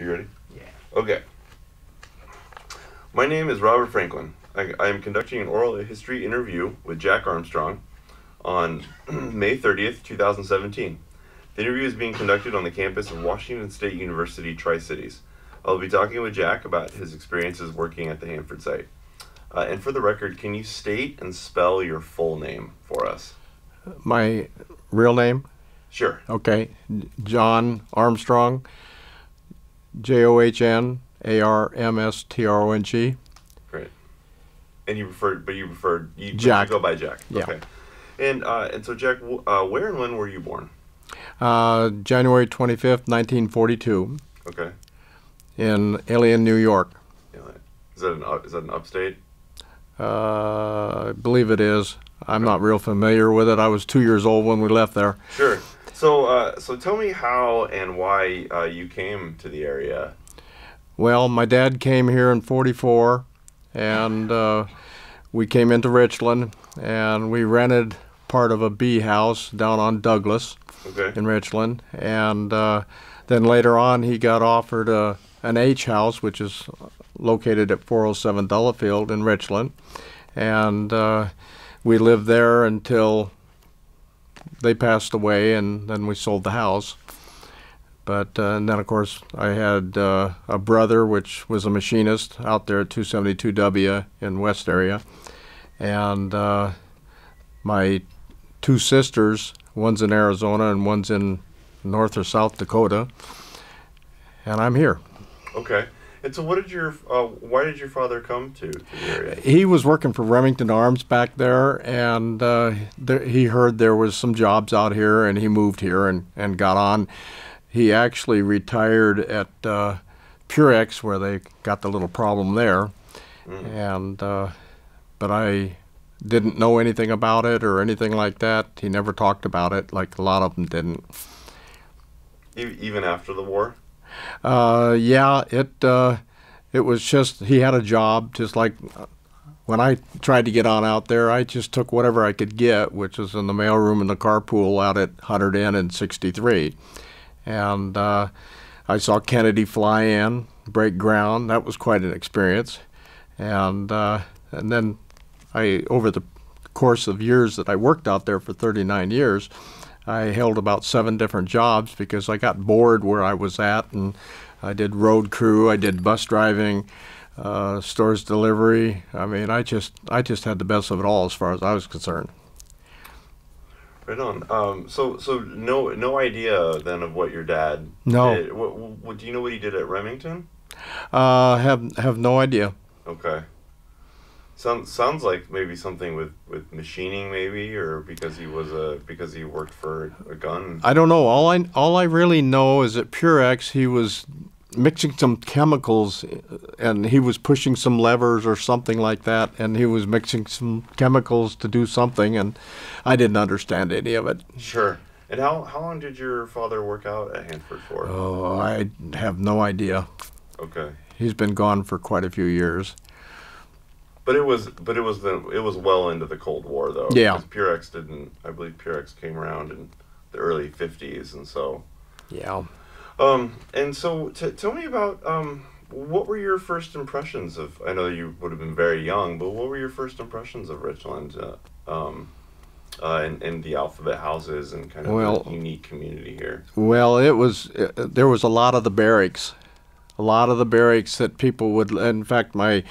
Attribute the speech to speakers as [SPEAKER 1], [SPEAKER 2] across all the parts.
[SPEAKER 1] You ready?
[SPEAKER 2] Yeah.
[SPEAKER 1] Okay. My name is Robert Franklin. I am conducting an oral history interview with Jack Armstrong on May 30th, 2017. The interview is being conducted on the campus of Washington State University Tri-Cities. I'll be talking with Jack about his experiences working at the Hanford site. And for the record, can you state and spell your full name for us?
[SPEAKER 3] My real name?
[SPEAKER 1] Sure.
[SPEAKER 3] Okay. John Armstrong, Johnarmstrong.
[SPEAKER 1] Great. And you preferred
[SPEAKER 3] Jack.
[SPEAKER 1] You go by Jack.
[SPEAKER 3] Yeah.
[SPEAKER 1] Okay. And so Jack, where and when were you born?
[SPEAKER 3] January 25th, 1942,
[SPEAKER 1] Okay.
[SPEAKER 3] in Alien, New York.
[SPEAKER 1] Is that an upstate?
[SPEAKER 3] I believe it is. I'm not real familiar with it. I was 2 years old when we left there.
[SPEAKER 1] Sure. So tell me how and why you came to the area.
[SPEAKER 3] Well, my dad came here in '44, and we came into Richland, and we rented part of a B house down on Douglas
[SPEAKER 1] Okay.
[SPEAKER 3] in Richland, and then later on he got offered an H house, which is located at 407 Delafield in Richland, and we lived there until they passed away, and then we sold the house. But and then, of course, I had a brother, which was a machinist out there at 272W in West area, and my two sisters, one's in Arizona and one's in North or South Dakota, and I'm here.
[SPEAKER 1] Okay. And so, why did your father come to the area?
[SPEAKER 3] He was working for Remington Arms back there, and he heard there was some jobs out here, and he moved here and got on. He actually retired at Purex, where they got the little problem there, and but I didn't know anything about it or anything like that. He never talked about it, like a lot of them didn't.
[SPEAKER 1] Even after the war?
[SPEAKER 3] Yeah, it was just, he had a job, just like when I tried to get on out there, I just took whatever I could get, which was in the mailroom in the carpool out at 100 N and 63. And I saw Kennedy fly in, break ground. That was quite an experience. And then over the course of years that I worked out there for 39 years, I held about 7 different jobs because I got bored where I was at, and I did road crew, I did bus driving, stores delivery. I mean, I just had the best of it all as far as I was concerned.
[SPEAKER 1] Right on. So no idea then of what your dad
[SPEAKER 3] No.
[SPEAKER 1] did. What do you know what he did at Remington?
[SPEAKER 3] Have no idea.
[SPEAKER 1] Okay. Sounds like maybe something with machining, maybe, or because he worked for a gun.
[SPEAKER 3] I don't know. All I really know is at Purex he was mixing some chemicals, and he was pushing some levers or something like that, and he was mixing some chemicals to do something, and I didn't understand any of it.
[SPEAKER 1] Sure. And how long did your father work out at Hanford for?
[SPEAKER 3] Oh, I have no idea.
[SPEAKER 1] Okay.
[SPEAKER 3] He's been gone for quite a few years.
[SPEAKER 1] But it was well into the Cold War, though.
[SPEAKER 3] Yeah.
[SPEAKER 1] Because Purex didn't. I believe Purex came around in the early '50s, and so.
[SPEAKER 3] Yeah.
[SPEAKER 1] And so tell me about what were your first impressions of? I know you would have been very young, but what were your first impressions of Richland, and the alphabet houses and kind of the unique community here?
[SPEAKER 3] Well, there was a lot of the barracks. A lot of the barracks that people would, in fact, my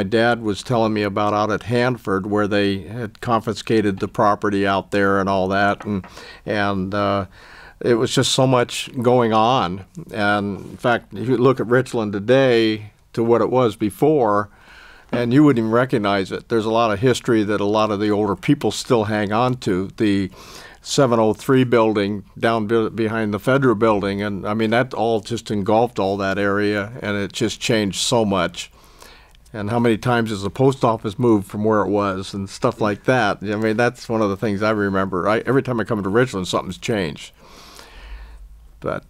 [SPEAKER 3] dad was telling me about out at Hanford, where they had confiscated the property out there and all that, and it was just so much going on. And in fact, if you look at Richland today to what it was before, and you wouldn't even recognize it. There's a lot of history that a lot of the older people still hang on to. The 703 building down behind the Federal building, and I mean that all just engulfed all that area, and it just changed so much. And how many times has the post office moved from where it was and stuff like that? I mean, that's one of the things I remember. Every time I come to Richland, something's changed. But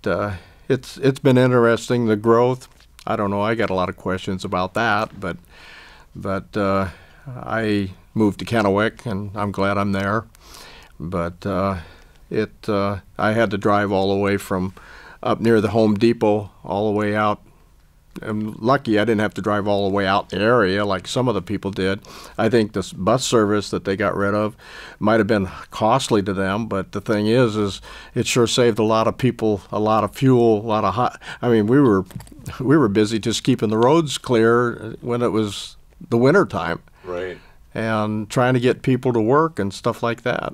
[SPEAKER 3] it's been interesting, the growth. I don't know. I got a lot of questions about that, but I moved to Kennewick, and I'm glad I'm there. But I had to drive all the way from up near the Home Depot all the way out. I'm lucky I didn't have to drive all the way out in the area like some of the people did. I think this bus service that they got rid of might have been costly to them, but the thing is it sure saved a lot of people a lot of fuel, a lot of hot. I mean, we were busy just keeping the roads clear when it was the winter time,
[SPEAKER 1] Right.
[SPEAKER 3] and trying to get people to work and stuff like that.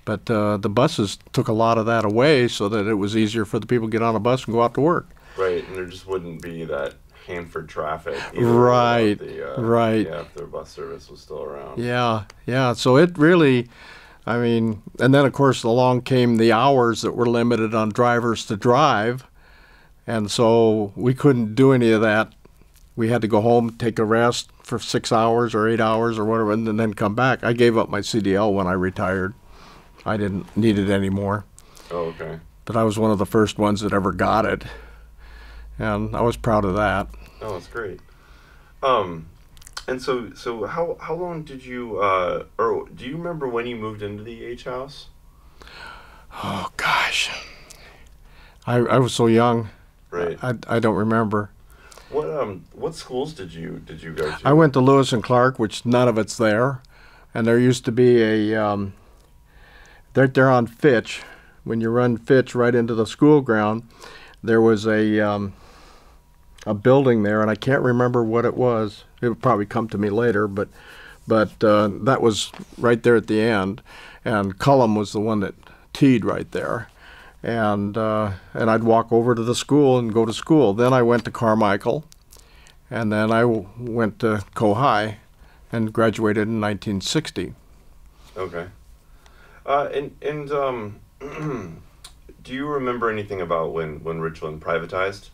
[SPEAKER 3] But the buses took a lot of that away so that it was easier for the people to get on a bus and go out to work.
[SPEAKER 1] Right, and there just wouldn't be that Hanford traffic either.
[SPEAKER 3] Right,
[SPEAKER 1] The,
[SPEAKER 3] right.
[SPEAKER 1] Yeah, if their bus service was still around.
[SPEAKER 3] Yeah, yeah. So it really, I mean, and then of course along came the hours that were limited on drivers to drive, and so we couldn't do any of that. We had to go home, take a rest for 6 hours or 8 hours or whatever, and then come back. I gave up my CDL when I retired. I didn't need it anymore.
[SPEAKER 1] Oh, okay.
[SPEAKER 3] But I was one of the first ones that ever got it, and I was proud of that.
[SPEAKER 1] Oh, that's great. And so how long did you or do you remember when you moved into the H house?
[SPEAKER 3] Oh gosh, I was so young.
[SPEAKER 1] Right.
[SPEAKER 3] I don't remember.
[SPEAKER 1] What schools did you go to?
[SPEAKER 3] I went to Lewis and Clark, which none of it's there, and there used to be they're on Fitch. When you run Fitch right into the school ground, there was a building there, and I can't remember what it was. It would probably come to me later, but that was right there at the end, and Cullum was the one that teed right there, and I'd walk over to the school and go to school. Then I went to Carmichael, and then I went to Cohigh, and graduated in 1960.
[SPEAKER 1] Okay. Do you remember anything about when Richland privatized?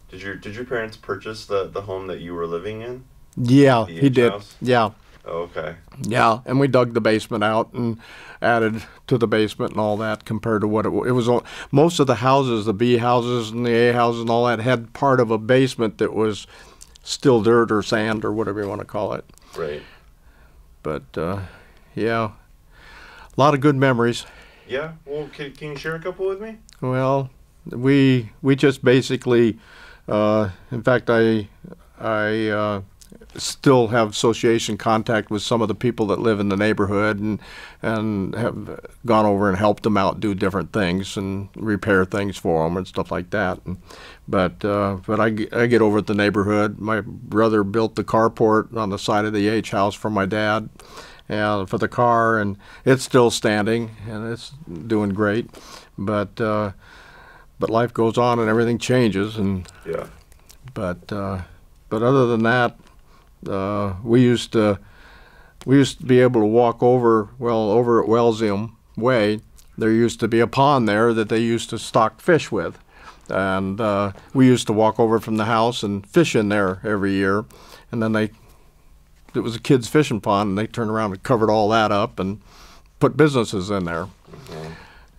[SPEAKER 1] Did your parents purchase the home that you were living in?
[SPEAKER 3] Yeah,
[SPEAKER 1] The
[SPEAKER 3] he
[SPEAKER 1] H
[SPEAKER 3] did.
[SPEAKER 1] house?
[SPEAKER 3] Yeah.
[SPEAKER 1] Oh, okay.
[SPEAKER 3] Yeah, and we dug the basement out and added to the basement and all that compared to what it was. Most of the houses, the B houses and the A houses and all that, had part of a basement that was still dirt or sand or whatever you want to call it.
[SPEAKER 1] Right.
[SPEAKER 3] But, yeah, a lot of good memories.
[SPEAKER 1] Yeah. Well, can you share a couple with me?
[SPEAKER 3] Well, we just basically, in fact, I still have association contact with some of the people that live in the neighborhood, and have gone over and helped them out, do different things and repair things for them and stuff like that. But I get over at the neighborhood. My brother built the carport on the side of the H house for my dad, and for the car, and it's still standing and it's doing great. But life goes on and everything changes, and
[SPEAKER 1] Yeah.
[SPEAKER 3] but other than that, we used to be able to walk over at Wellsium Way. There used to be a pond there that they used to stock fish with, and we used to walk over from the house and fish in there every year. And then it was a kids' fishing pond, and they turned around and covered all that up and put businesses in there,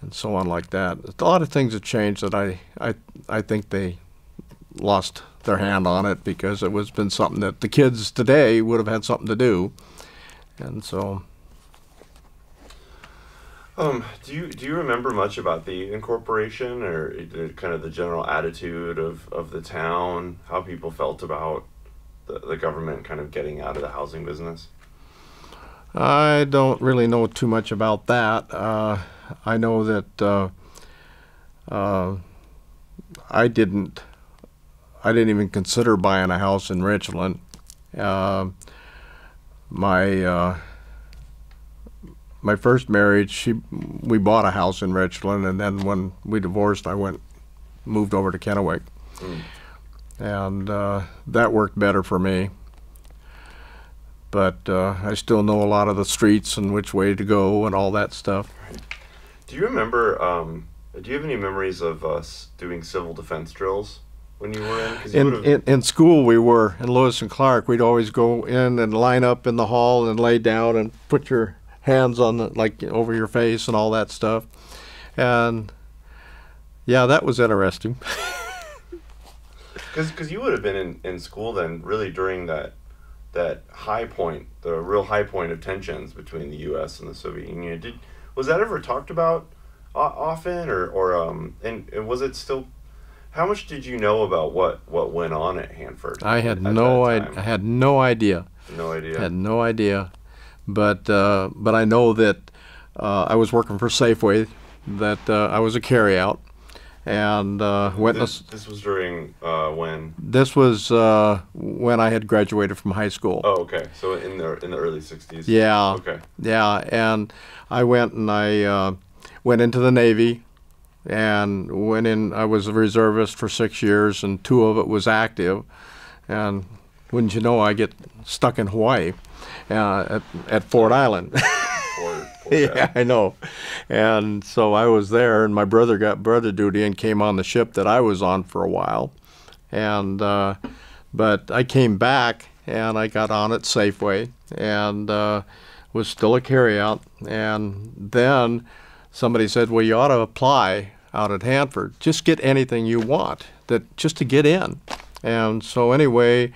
[SPEAKER 3] and so on like that. A lot of things have changed that I think they lost their hand on it, because it was been something that the kids today would have had something to do, and so.
[SPEAKER 1] Do you remember much about the incorporation, or kind of the general attitude of the town, how people felt about the government kind of getting out of the housing business?
[SPEAKER 3] I don't really know too much about that. I know that I didn't even consider buying a house in Richland. My first marriage, we bought a house in Richland, and then when we divorced, I moved over to Kennewick, and that worked better for me. But I still know a lot of the streets and which way to go and all that stuff.
[SPEAKER 1] Do you remember? Do you have any memories of us doing civil defense drills when you were in? 'Cause you would've-
[SPEAKER 3] In school, we were in Lewis and Clark. We'd always go in and line up in the hall and lay down and put your hands on over your face and all that stuff. And yeah, that was interesting.
[SPEAKER 1] Because you would have been in school then, really during that high point, the real high point of tensions between the U.S. and the Soviet Union. Was that ever talked about often, or and was it still How much did you know about what went on at Hanford
[SPEAKER 3] I had
[SPEAKER 1] at
[SPEAKER 3] no
[SPEAKER 1] that
[SPEAKER 3] I
[SPEAKER 1] time?
[SPEAKER 3] had no idea.
[SPEAKER 1] No idea.
[SPEAKER 3] Had no idea. But I know that I was working for Safeway, that I was a carryout, and witness.
[SPEAKER 1] This was during when?
[SPEAKER 3] This was when I had graduated from high school.
[SPEAKER 1] Oh, okay. So in the early '60s.
[SPEAKER 3] Yeah.
[SPEAKER 1] Okay.
[SPEAKER 3] Yeah, and I went and I went into the Navy, and went in. I was a reservist for 6 years, and 2 of it was active. And wouldn't you know, I get stuck in Hawaii at Ford Island.
[SPEAKER 1] Poor
[SPEAKER 3] Yeah,
[SPEAKER 1] guy.
[SPEAKER 3] I know. And so I was there, and my brother got brother duty and came on the ship that I was on for a while. And but I came back, and I got on at Safeway, and was still a carryout. And then somebody said, well, you ought to apply out at Hanford. Just get anything you want, that just to get in. And so anyway,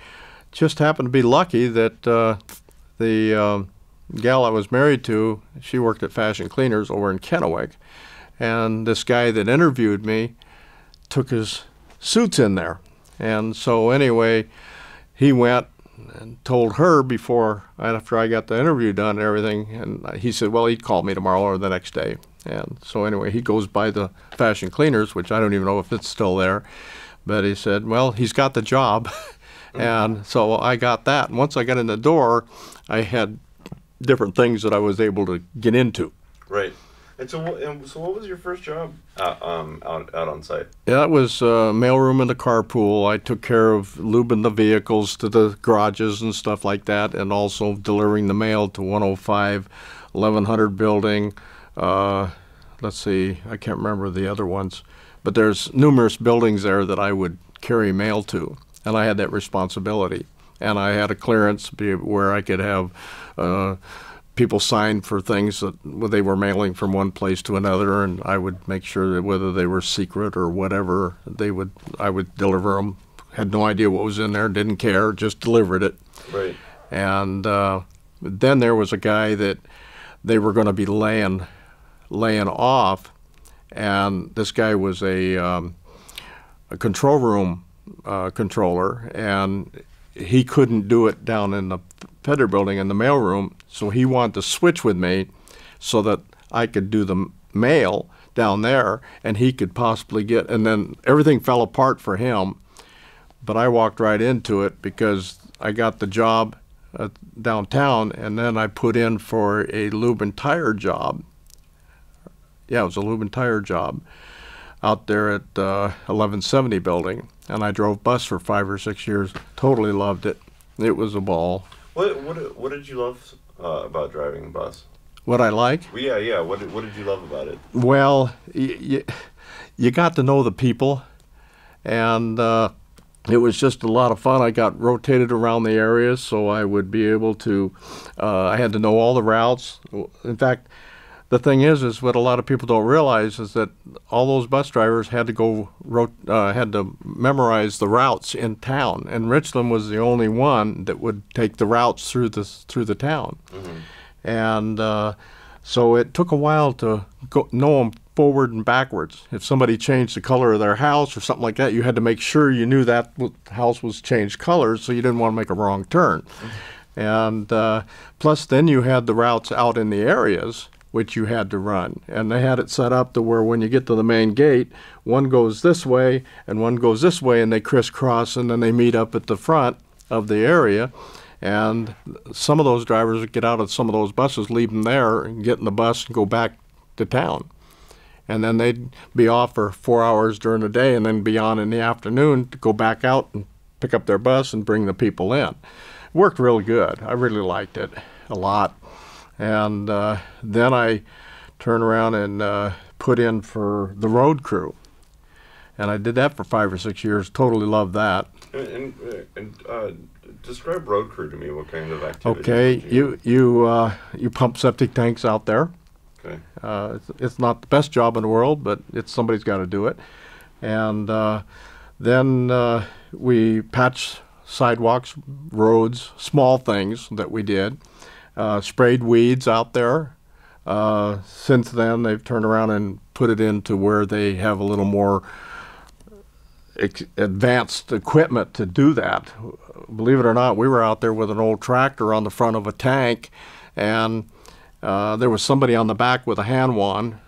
[SPEAKER 3] just happened to be lucky that the gal I was married to, she worked at Fashion Cleaners over in Kennewick, and this guy that interviewed me took his suits in there. And so anyway, he went and told her after I got the interview done and everything, and he said, well, he'd call me tomorrow or the next day. And so anyway, he goes by the Fashion Cleaners, which I don't even know if it's still there, but he said, well, he's got the job. And so I got that. And once I got in the door, I had different things that I was able to get into.
[SPEAKER 1] Right. And so what was your first job out on site?
[SPEAKER 3] Yeah, it was mailroom in the carpool. I took care of lubing the vehicles to the garages and stuff like that, and also delivering the mail to 105, 1100 building. Let's see, I can't remember the other ones, but there's numerous buildings there that I would carry mail to, and I had that responsibility. And I had a clearance where I could have people sign for things that they were mailing from one place to another, and I would make sure that whether they were secret or whatever, I would deliver them. Had no idea what was in there, didn't care, just delivered it.
[SPEAKER 1] Right.
[SPEAKER 3] And then there was a guy that they were going to be laying off, and this guy was a control room controller, and he couldn't do it down in the Feder building in the mailroom, so he wanted to switch with me so that I could do the mail down there, and he could possibly get, and then everything fell apart for him, but I walked right into it because I got the job downtown, and then I put in for a lube and tire job. Yeah, it was a lube and tire job out there at 1170 building, and I drove bus for 5 or 6 years. Totally loved it. It was a ball.
[SPEAKER 1] What did you love about driving a bus?
[SPEAKER 3] What I like?
[SPEAKER 1] Well, yeah. What did you love about it?
[SPEAKER 3] Well, you got to know the people, and it was just a lot of fun. I got rotated around the areas, so I would be able to. I had to know all the routes. In fact, the thing is what a lot of people don't realize is that all those bus drivers had to had to memorize the routes in town, and Richland was the only one that would take the routes through the town. Mm-hmm. And so it took a while to know them forward and backwards. If somebody changed the color of their house or something like that, you had to make sure you knew that house was changed colors, so you didn't want to make a wrong turn. Mm-hmm. And plus, then you had the routes out in the areas which you had to run. And they had it set up to where when you get to the main gate, one goes this way and one goes this way, and they crisscross, and then they meet up at the front of the area. And some of those drivers would get out of some of those buses, leave them there, and get in the bus and go back to town. And then they'd be off for 4 hours during the day and then be on in the afternoon to go back out and pick up their bus and bring the people in. It worked really good. I really liked it a lot. And then I turned around and put in for the road crew. And I did that for 5 or 6 years. Totally loved that.
[SPEAKER 1] And describe road crew to me. What kind of activity?
[SPEAKER 3] Okay, you pump septic tanks out there.
[SPEAKER 1] Okay.
[SPEAKER 3] It's not the best job in the world, but somebody's got to do it. And then we patched sidewalks, roads, small things that we did. Sprayed weeds out there. Since then, they've turned around and put it into where they have a little more advanced equipment to do that. Believe it or not, we were out there with an old tractor on the front of a tank, and there was somebody on the back with a hand wand,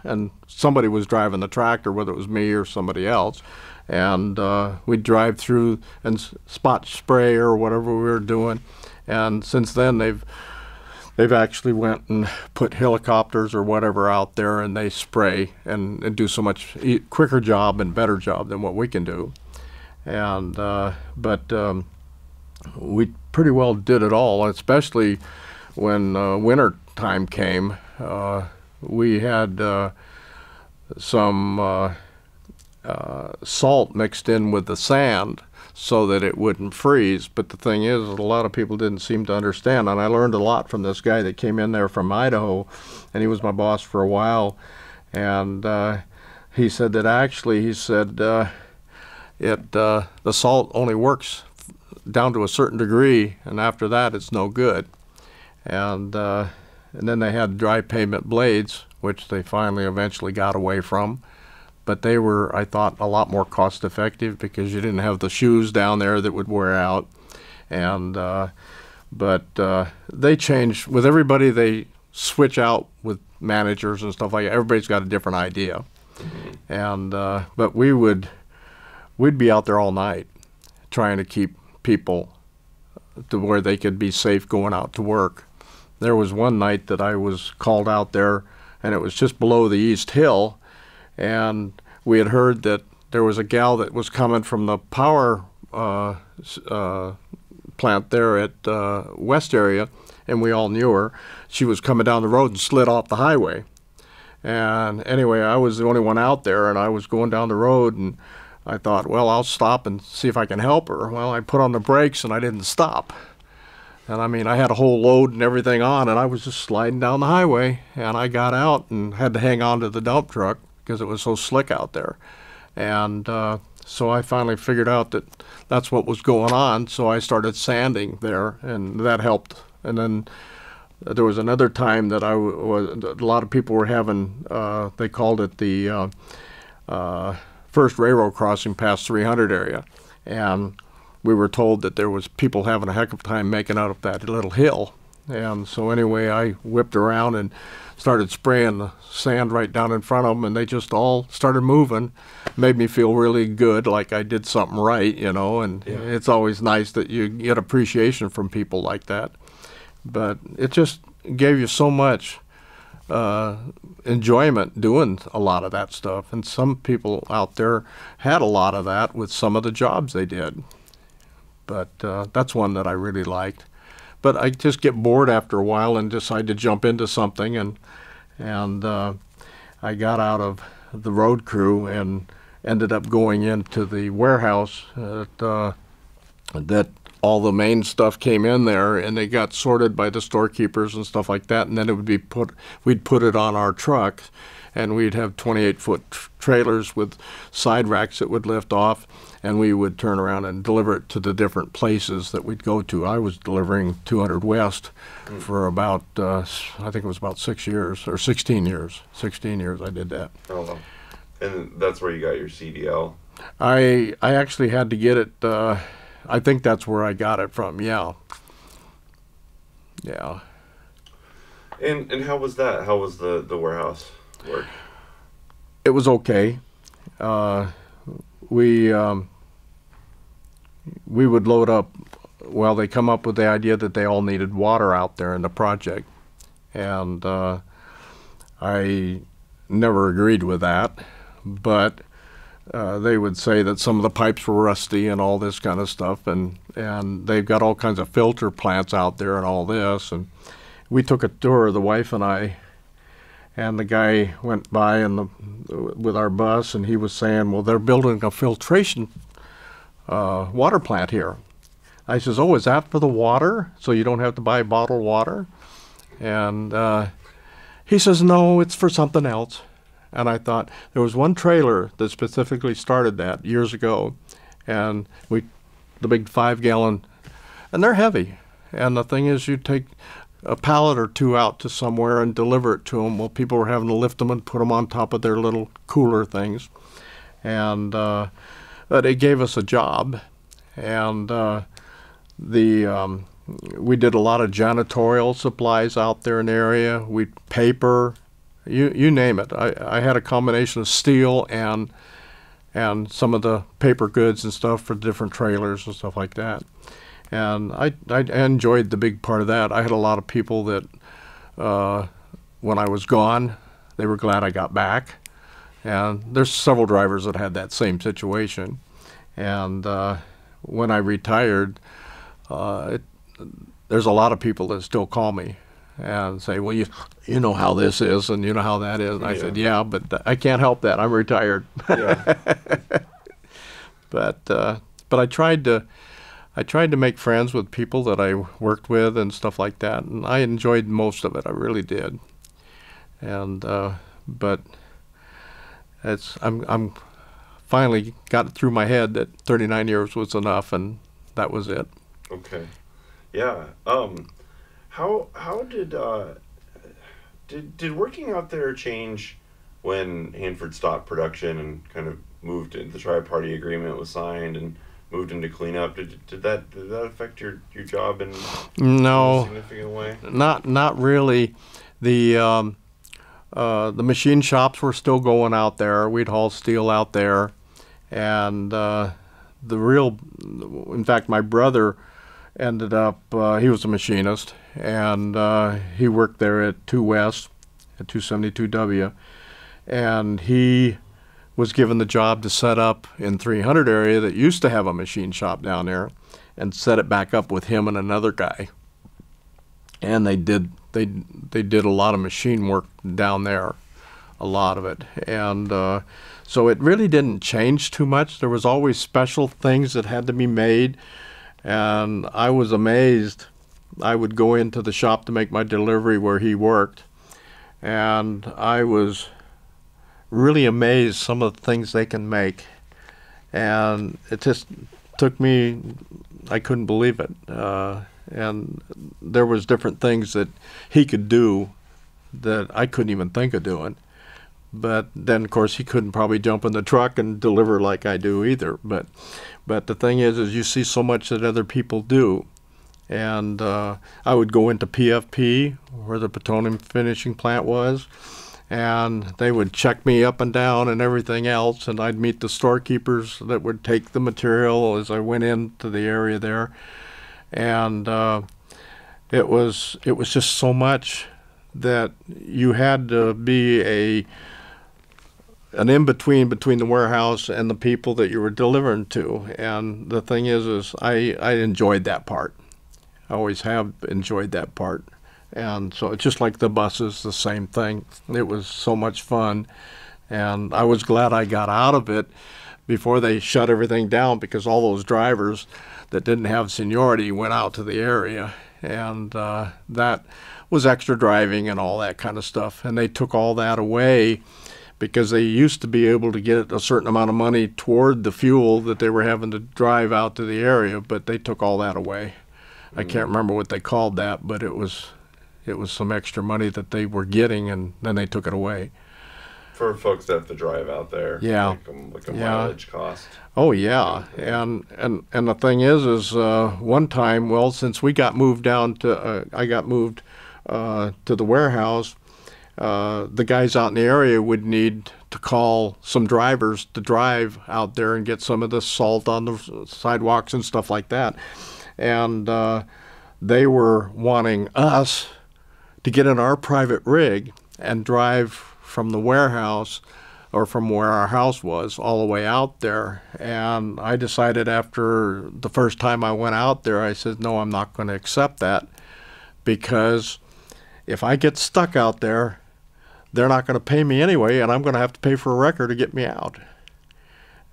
[SPEAKER 3] and somebody was driving the tractor, whether it was me or somebody else. And we'd drive through and spot spray or whatever we were doing. And since then, they've actually went and put helicopters or whatever out there, and they spray and do so much quicker job and better job than what we can do. And but we pretty well did it all, especially when winter time came. We had some salt mixed in with the sand so that it wouldn't freeze. But the thing is, a lot of people didn't seem to understand, and I learned a lot from this guy that came in there from Idaho, and he was my boss for a while. And he said that actually, he said the salt only works down to a certain degree, and after that it's no good. And then they had dry pavement blades, which they finally eventually got away from. But they were, I thought, a lot more cost effective because you didn't have the shoes down there that would wear out. And but they changed with everybody. They switch out with managers and stuff like that. Everybody's got a different idea. And but we'd be out there all night trying to keep people to where they could be safe going out to work. There was one night that I was called out there, and it was just below the East Hill. And we had heard that there was a gal that was coming from the power plant there at West area, and we all knew her. She was coming down the road and slid off the highway. And anyway, I was the only one out there, and I was going down the road, and I thought, well, I'll stop and see if I can help her. Well, I put on the brakes, and I didn't stop. And I mean, I had a whole load and everything on, and I was just sliding down the highway, and I got out and had to hang on to the dump truck because it was so slick out there. And so I finally figured out that that's what was going on, so I started sanding there, and that helped. And then there was another time that a lot of people were having, they called it the first railroad crossing past 300 area. And we were told that there was people having a heck of a time making out of that little hill. And so anyway, I whipped around and started spraying the sand right down in front of them, and they just all started moving. Made me feel really good, like I did something right, you know, and yeah. It's always nice that you get appreciation from people like that. But it just gave you so much enjoyment doing a lot of that stuff. And some people out there had a lot of that with some of the jobs they did. But that's one that I really liked. But I just get bored after a while and decide to jump into something, and I got out of the road crew and ended up going into the warehouse that all the main stuff came in there, and they got sorted by the storekeepers and stuff like that, and then it would be we'd put it on our trucks, and we'd have 28-foot trailers with side racks that would lift off, and we would turn around and deliver it to the different places that we'd go to. I was delivering 200 West for about, I think it was about 6 years, or 16 years. 16 years I did that.
[SPEAKER 1] Oh, wow. And that's where you got your CDL?
[SPEAKER 3] I actually had to get it, I think that's where I got it from, yeah. Yeah.
[SPEAKER 1] And how was that? How was the warehouse work?
[SPEAKER 3] It was okay. We would load up, well, they come up with the idea that they all needed water out there in the project. And I never agreed with that, but they would say that some of the pipes were rusty and all this kind of stuff, and they've got all kinds of filter plants out there and all this. And we took a tour, the wife and I, and the guy went by with our bus, and he was saying, well, they're building a filtration water plant here. I says, oh, is that for the water, so you don't have to buy bottled water? And he says, no, it's for something else. And I thought, there was one trailer that specifically started that years ago, and the big 5-gallon, and they're heavy. And the thing is, you take a pallet or two out to somewhere and deliver it to them. Well, people were having to lift them and put them on top of their little cooler things. and but it gave us a job, and we did a lot of janitorial supplies out there in the area. We paper, you name it. I had a combination of steel and some of the paper goods and stuff for different trailers and stuff like that. And I enjoyed the big part of that. I had a lot of people that when I was gone, they were glad I got back. And there's several drivers that had that same situation. And when I retired, there's a lot of people that still call me and say, well, you know how this is and you know how that is. And I said, yeah, but I can't help that. I'm retired. Yeah. But I tried to make friends with people that I worked with and stuff like that, and I enjoyed most of it. I really did. And but I'm finally got it through my head that 39 years was enough, and that was it.
[SPEAKER 1] Okay. Yeah. How did working out there change when Hanford stopped production and kind of moved into the tri-party agreement was signed and moved into cleanup? Did that affect your job in
[SPEAKER 3] no
[SPEAKER 1] a significant way?
[SPEAKER 3] Not really. The machine shops were still going out there. We'd haul steel out there, and in fact, my brother ended up, he was a machinist, and he worked there at 2 West, at 272W, and he was given the job to set up in 300 area that used to have a machine shop down there, and set it back up with him and another guy. And they did a lot of machine work down there, a lot of it. And so it really didn't change too much. There was always special things that had to be made. And I was amazed. I would go into the shop to make my delivery where he worked, and I was really amazed some of the things they can make. And it just took me, I couldn't believe it. And there was different things that he could do that I couldn't even think of doing. But then, of course, he couldn't probably jump in the truck and deliver like I do either. But the thing is you see so much that other people do. And I would go into PFP, where the plutonium finishing plant was, and they would check me up and down and everything else. And I'd meet the storekeepers that would take the material as I went into the area there. And it was just so much that you had to be an in-between between the warehouse and the people that you were delivering to. And the thing is I enjoyed that part. I always have enjoyed that part. And so it's just like the buses, the same thing. It was so much fun. And I was glad I got out of it before they shut everything down, because all those drivers that didn't have seniority went out to the area. And that was extra driving and all that kind of stuff. And they took all that away, because they used to be able to get a certain amount of money toward the fuel that they were having to drive out to the area, but they took all that away. I can't remember what they called that, but it was some extra money that they were getting, and then they took it away.
[SPEAKER 1] For folks that have to drive out there,
[SPEAKER 3] yeah,
[SPEAKER 1] like a mileage cost.
[SPEAKER 3] Oh yeah, and the thing is one time, well, since we got moved down to, I got moved to the warehouse. The guys out in the area would need to call some drivers to drive out there and get some of the salt on the sidewalks and stuff like that. And they were wanting us to get in our private rig and drive from the warehouse, or from where our house was, all the way out there. And I decided after the first time I went out there, I said, no, I'm not going to accept that, because if I get stuck out there, they're not going to pay me anyway, and I'm going to have to pay for a wrecker to get me out.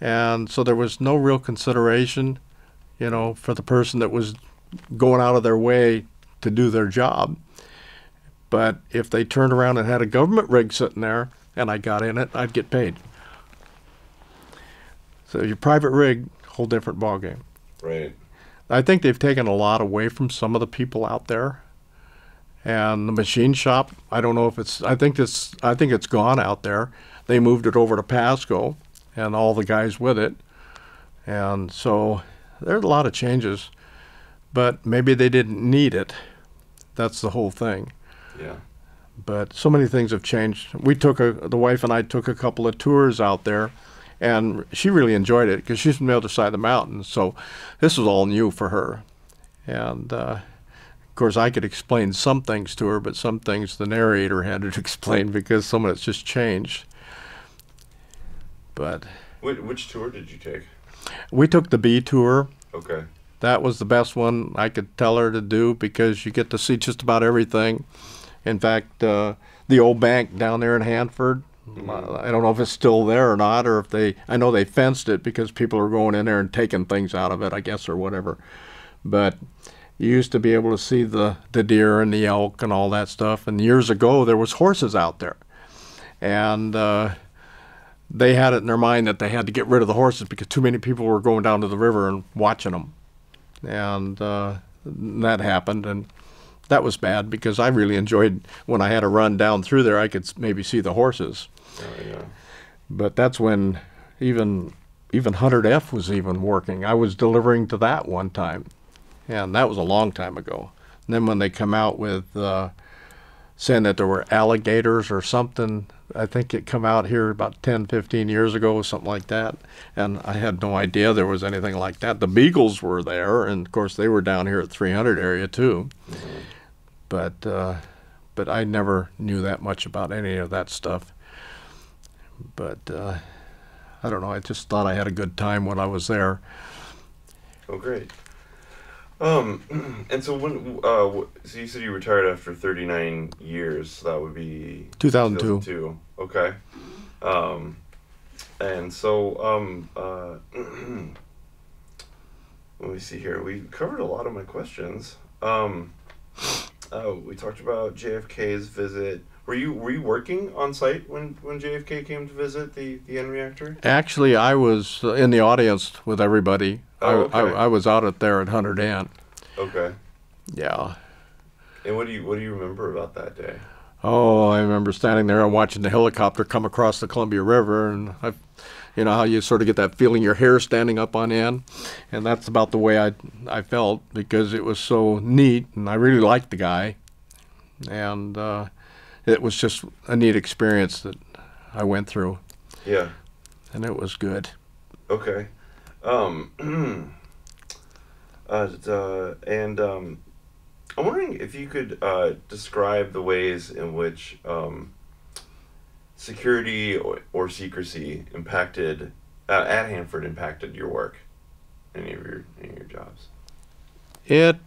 [SPEAKER 3] And so there was no real consideration, for the person that was going out of their way to do their job. But if they turned around and had a government rig sitting there and I got in it, I'd get paid. So your private rig, whole different ballgame.
[SPEAKER 1] Right.
[SPEAKER 3] I think they've taken a lot away from some of the people out there. And the machine shop, I don't know if I think it's gone out there. They moved it over to Pasco, and all the guys with it. And so there's a lot of changes, but maybe they didn't need it. That's the whole thing.
[SPEAKER 1] Yeah.
[SPEAKER 3] But so many things have changed. The wife and I took a couple of tours out there, and she really enjoyed it because she's from the other side of the mountain. So this was all new for her. And of course, I could explain some things to her, but some things the narrator had to explain because some of it's just changed. But
[SPEAKER 1] Which tour did you take?
[SPEAKER 3] we took the B tour.
[SPEAKER 1] Okay.
[SPEAKER 3] That was the best one I could tell her to do because you get to see just about everything. In fact, the old bank down there in Hanford, I don't know if it's still there or not, or if I know they fenced it because people are going in there and taking things out of it, I guess, or whatever. But you used to be able to see the deer and the elk and all that stuff. And years ago, there was horses out there. And they had it in their mind that they had to get rid of the horses because too many people were going down to the river and watching them. And that happened, and that was bad because I really enjoyed when I had a run down through there. I could maybe see the horses.
[SPEAKER 1] Oh, yeah.
[SPEAKER 3] But that's when even 100F was even working. I was delivering to that one time, and that was a long time ago. And then when they come out with saying that there were alligators or something, I think it come out here about 10, 15 years ago, something like that. And I had no idea there was anything like that. The beagles were there, and of course they were down here at 300 area too. Mm-hmm. But I never knew that much about any of that stuff. But I don't know. I just thought I had a good time when I was there.
[SPEAKER 1] Oh, great. And so so you said you retired after 39 years. So that would be
[SPEAKER 3] 2002.
[SPEAKER 1] Okay. And so let me see here. We covered a lot of my questions. We talked about JFK's visit. Were you working on site when JFK came to visit the N reactor?
[SPEAKER 3] Actually, I was in the audience with everybody.
[SPEAKER 1] Oh, okay.
[SPEAKER 3] I was out there at 100N.
[SPEAKER 1] Okay.
[SPEAKER 3] Yeah.
[SPEAKER 1] And what do you remember about that day?
[SPEAKER 3] Oh, I remember standing there and watching the helicopter come across the Columbia River, and you know how you sort of get that feeling your hair standing up on end, and that's about the way I felt because it was so neat, and I really liked the guy, and it was just a neat experience that I went through.
[SPEAKER 1] Yeah.
[SPEAKER 3] And it was good.
[SPEAKER 1] Okay. I'm wondering if you could describe the ways in which security or secrecy impacted at Hanford impacted your work, any of your jobs.
[SPEAKER 3] It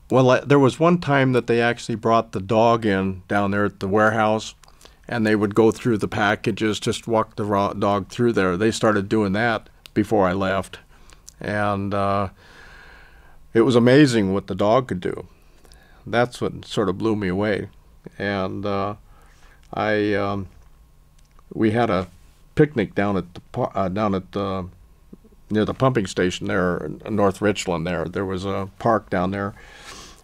[SPEAKER 3] well, there was one time that they actually brought the dog in down there at the warehouse, and they would go through the packages, just walk the dog through there. They started doing that before I left, and it was amazing what the dog could do. That's what sort of blew me away. And we had a picnic down at near the pumping station there in North Richland. There was a park down there,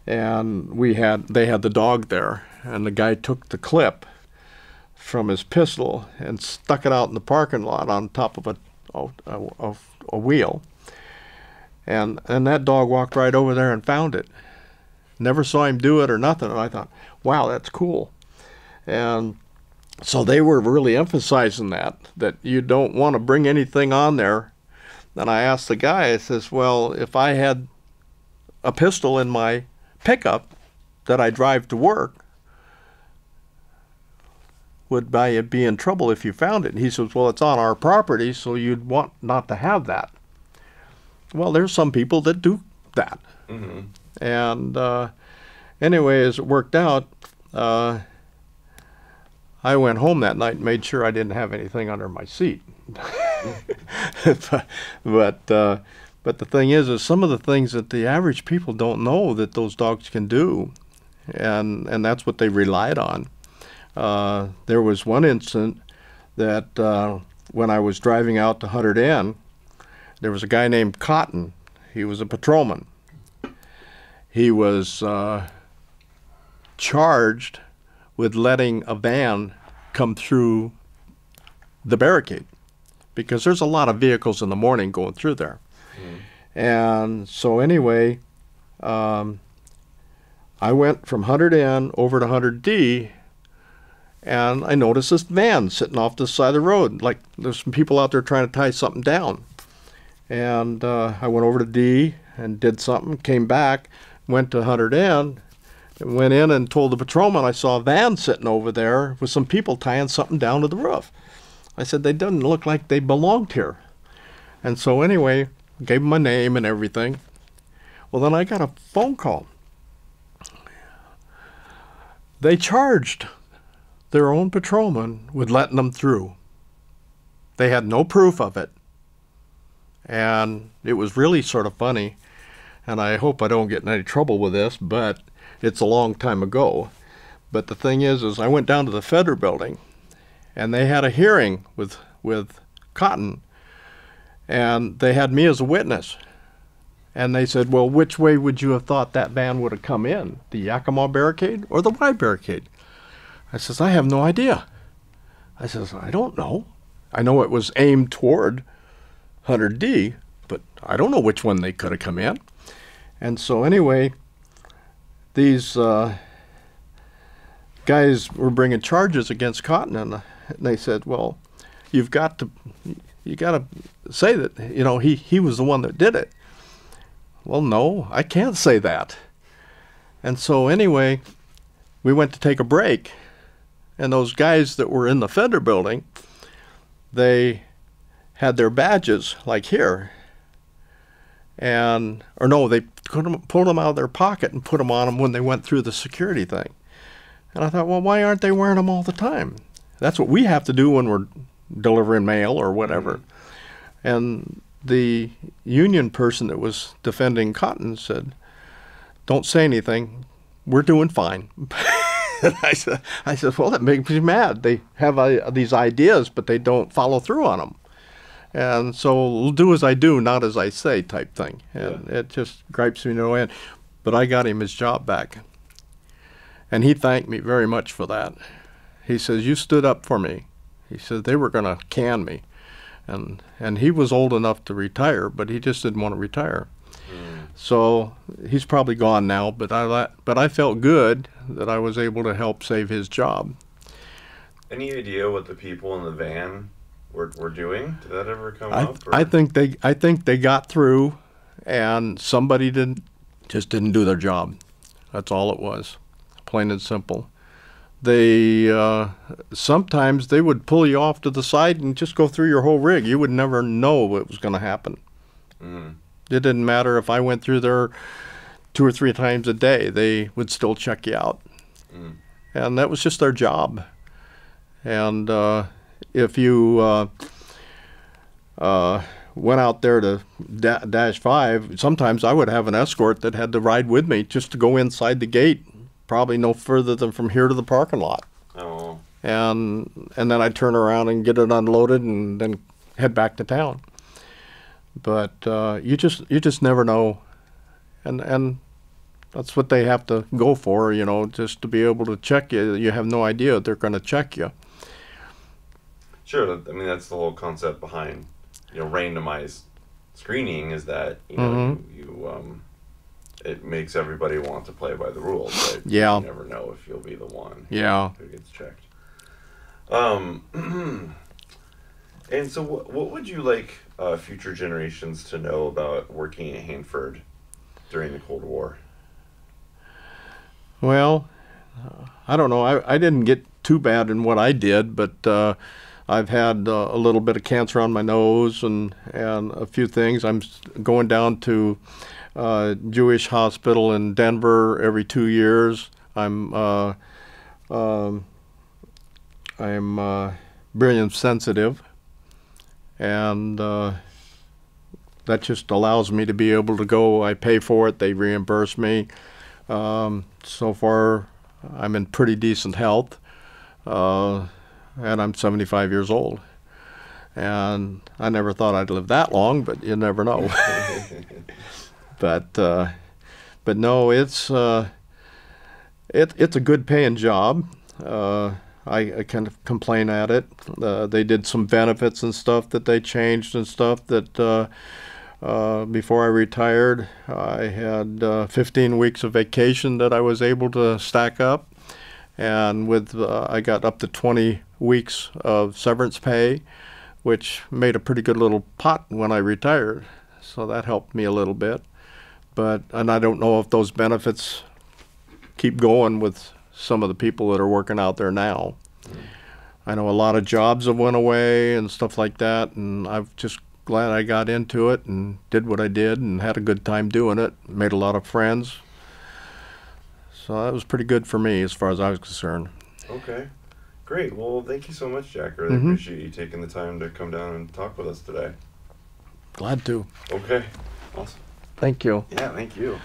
[SPEAKER 3] and they had the dog there, and the guy took the clip from his pistol and stuck it out in the parking lot on top of a wheel, and that dog walked right over there and found it. Never saw him do it or nothing, and I thought, wow, that's cool. And so they were really emphasizing that you don't want to bring anything on there. And I asked the guy, I says, well, if I had a pistol in my pickup that I drive to work, would I be in trouble if you found it? And he says, well, it's on our property, so you'd want not to have that. Well, there's some people that do that. Mm-hmm. And anyway, as it worked out, I went home that night and made sure I didn't have anything under my seat. But the thing is some of the things that the average people don't know that those dogs can do, and that's what they relied on. There was one incident that when I was driving out to 100N, there was a guy named Cotton. He was a patrolman. He was charged with letting a van come through the barricade, because there's a lot of vehicles in the morning going through there. And so anyway, I went from 100N over to 100D, and I noticed this van sitting off the side of the road, like there's some people out there trying to tie something down. And I went over to D and did something, came back, went to 100N, and went in and told the patrolman I saw a van sitting over there with some people tying something down to the roof. I said, they didn't look like they belonged here. And so anyway, gave them my name and everything. Well, then I got a phone call. They charged their own patrolman with letting them through. They had no proof of it. And it was really sort of funny. And I hope I don't get in any trouble with this, but it's a long time ago. But the thing is I went down to the Federal Building, and they had a hearing with Cotton, and they had me as a witness. And they said, well, which way would you have thought that van would have come in? The Yakima barricade or the Y barricade? I says, I have no idea. I says, I don't know. I know it was aimed toward 100D, but I don't know which one they could have come in. And so anyway, these guys were bringing charges against Cotton, and they said, well, you got to say that, you know, he was the one that did it. Well, no, I can't say that. And so anyway, we went to take a break, and those guys that were in the Federal Building, they had their badges like here, and or no, they pulled them out of their pocket and put them on them when they went through the security thing. And I thought, well, why aren't they wearing them all the time? That's what we have to do when we're delivering mail or whatever. And the union person that was defending Cotton said, don't say anything, we're doing fine. And I said, well, that makes me mad. They have these ideas, but they don't follow through on them. And so do as I do, not as I say type thing. And it just gripes me no end. But I got him his job back. And he thanked me very much for that. He says, you stood up for me. He said, they were going to can me. And he was old enough to retire, but he just didn't want to retire. So he's probably gone now, but I felt good that I was able to help save his job.
[SPEAKER 2] Any idea what the people in the van were doing? Did that ever come up? Or?
[SPEAKER 3] I think they got through, and somebody just didn't do their job. That's all it was, plain and simple. They sometimes they would pull you off to the side and just go through your whole rig. You would never know what was going to happen. It didn't matter if I went through there 2 or 3 times a day. They would still check you out. And that was just their job. And if you went out there to Dash 5, sometimes I would have an escort that had to ride with me just to go inside the gate, probably no further than from here to the parking lot.
[SPEAKER 2] Oh.
[SPEAKER 3] And then I'd turn around and get it unloaded and then head back to town. But you just never know, and that's what they have to go for, you know, just to be able to check you. You have no idea they're going to check you.
[SPEAKER 2] Sure, I mean that's the whole concept behind, you know, randomized screening is that you know you it makes everybody want to play by the rules. Right?
[SPEAKER 3] Yeah.
[SPEAKER 2] You never know if you'll be the one.
[SPEAKER 3] Yeah.
[SPEAKER 2] Who gets checked. And so, what would you like future generations to know about working at Hanford during the Cold War?
[SPEAKER 3] Well, I don't know. I didn't get too bad in what I did, but I've had a little bit of cancer on my nose and a few things. I'm going down to Jewish hospital in Denver every 2 years. I'm barium sensitive. And that just allows me to be able to go. I pay for it. They reimburse me. So far, I'm in pretty decent health. And I'm 75 years old. And I never thought I'd live that long, but you never know. But no, It's a good paying job. I kind of complain at it. They did some benefits and stuff that they changed and stuff that before I retired, I had 15 weeks of vacation that I was able to stack up. And with I got up to 20 weeks of severance pay, which made a pretty good little pot when I retired. So that helped me a little bit. And I don't know if those benefits keep going with some of the people that are working out there now. I know a lot of jobs have went away and stuff like that, and I'm just glad I got into it and did what I did and had a good time doing it. Made a lot of friends. So that was pretty good for me as far as I was concerned.
[SPEAKER 2] Okay. Great. Well, thank you so much, Jack. I really appreciate you taking the time to come down and talk with us today.
[SPEAKER 3] Glad to.
[SPEAKER 2] Okay. Awesome.
[SPEAKER 3] Thank you.
[SPEAKER 2] Yeah, thank you.